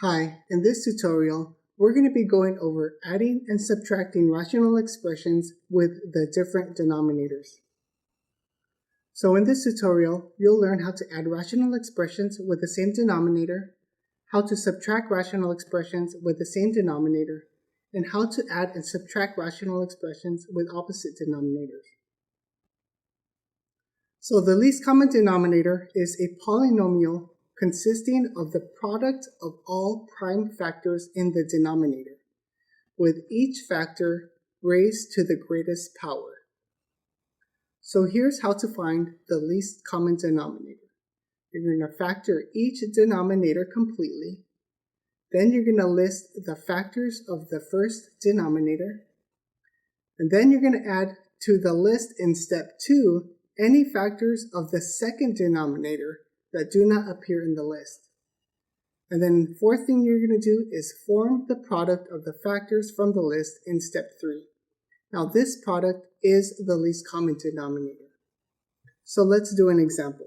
Hi, in this tutorial, we're going to be going over adding and subtracting rational expressions with the different denominators. So in this tutorial, you'll learn how to add rational expressions with the same denominator, how to subtract rational expressions with the same denominator, and how to add and subtract rational expressions with opposite denominators. So the least common denominator is a polynomial consisting of the product of all prime factors in the denominator, with each factor raised to the greatest power. So here's how to find the least common denominator. You're going to factor each denominator completely. Then you're going to list the factors of the first denominator. And then you're going to add to the list in step 2 any factors of the second denominator that do not appear in the list. And then the fourth thing you're going to do is form the product of the factors from the list in step 3. Now this product is the least common denominator. So let's do an example.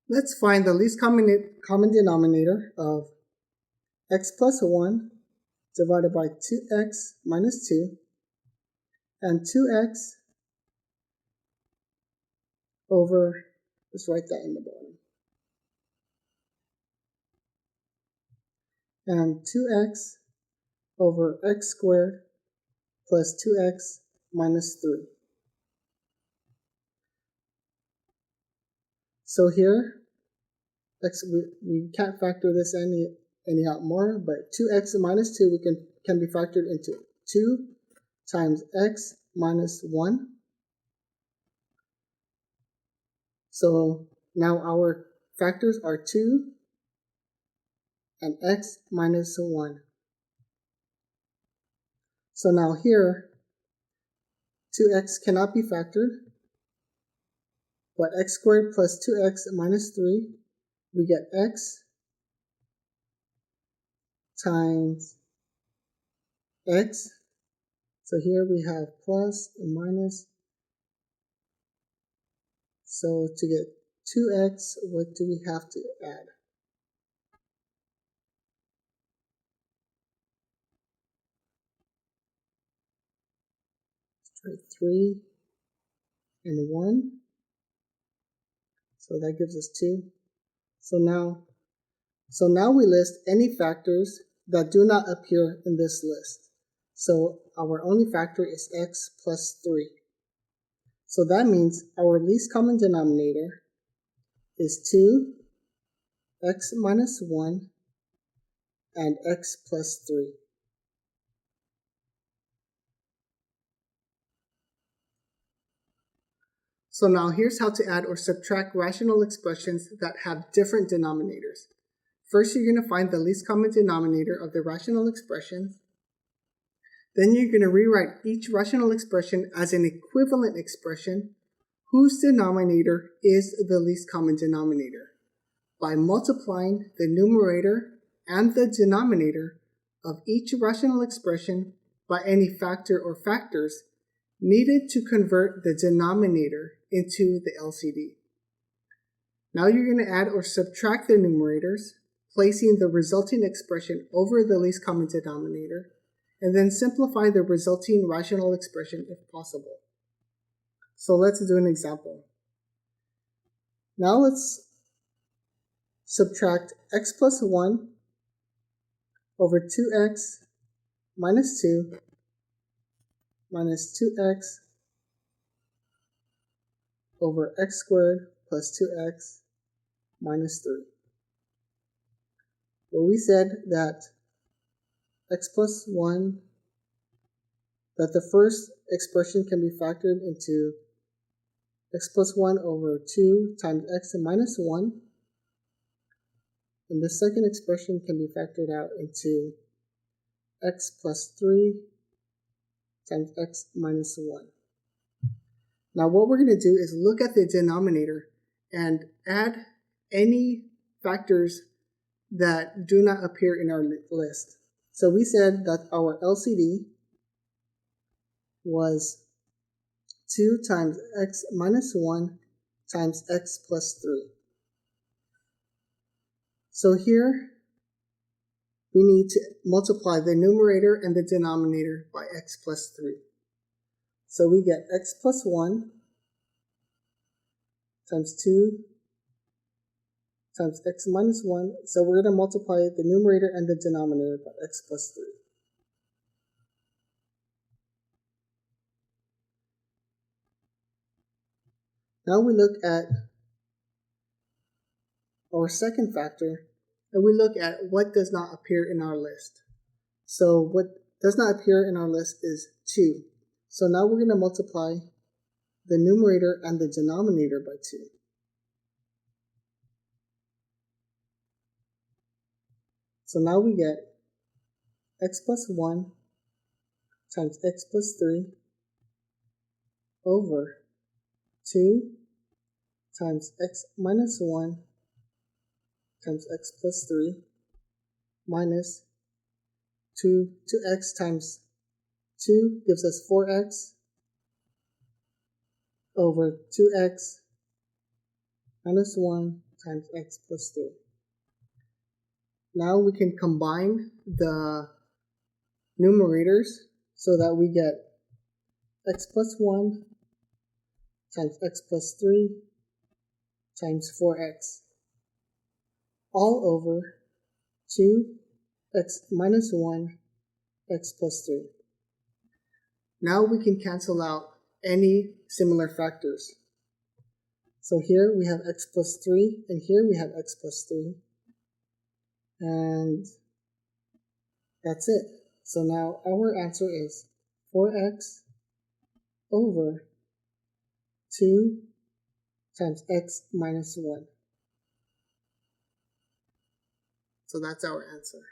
Let's find the least common denominator of x plus 1 divided by 2x minus 2 and 2x over, let's write that in the bottom, and 2x over x squared plus 2x minus 3. So here, we can't factor this any out more, but 2x minus 2 can be factored into 2 times x minus 1. So now our factors are 2 and x minus 1. So now here, 2x cannot be factored, but x squared plus 2x minus 3, we get x times x. So here we have plus and minus. So to get 2x, what do we have to add? Let's try 3 and 1. So that gives us 2. So now we list any factors that do not appear in this list. So our only factor is x plus 3. So that means our least common denominator is 2, x minus 1, and x plus 3. So now here's how to add or subtract rational expressions that have different denominators. First, you're going to find the least common denominator of the rational expressions. Then you're going to rewrite each rational expression as an equivalent expression whose denominator is the least common denominator by multiplying the numerator and the denominator of each rational expression by any factor or factors needed to convert the denominator into the LCD. Now you're going to add or subtract the numerators, placing the resulting expression over the least common denominator, and then simplify the resulting rational expression if possible. So let's do an example. Now let's subtract x plus 1 over 2x minus 2 minus 2x over x squared plus 2x minus 3. Well, we said that x plus 1, that the first expression can be factored into x plus 1 over 2 times x minus 1. And the second expression can be factored out into x plus 3 times x minus 1. Now what we're going to do is look at the denominator and add any factors that do not appear in our list. So we said that our LCD was 2 times x minus 1 times x plus 3. So here, we need to multiply the numerator and the denominator by x plus 3. So we get x plus 1 times 2 times x minus 1. So we're going to multiply the numerator and the denominator by x plus 3. Now we look at our second factor, and we look at what does not appear in our list. So what does not appear in our list is 2. So now we're going to multiply the numerator and the denominator by 2. So now we get x plus 1 times x plus 3 over 2 times x minus 1 times x plus 3 minus 2x times 2 gives us 4x over 2x minus 1 times x plus 3. Now we can combine the numerators so that we get x plus 1 times x plus 3 times 4x all over 2x minus 1 x plus 3. Now we can cancel out any similar factors. So here we have x plus 3 and here we have x plus 3. And that's it. So now our answer is 4x over 2 times x minus 1. So that's our answer.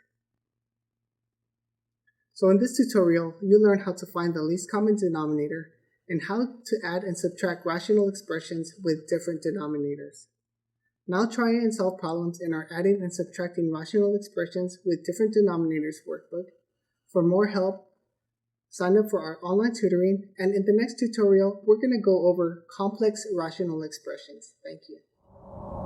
So in this tutorial, you learned how to find the least common denominator and how to add and subtract rational expressions with different denominators. Now try and solve problems in our adding and subtracting rational expressions with different denominators workbook. For more help, sign up for our online tutoring, and in the next tutorial, we're going to go over complex rational expressions. Thank you.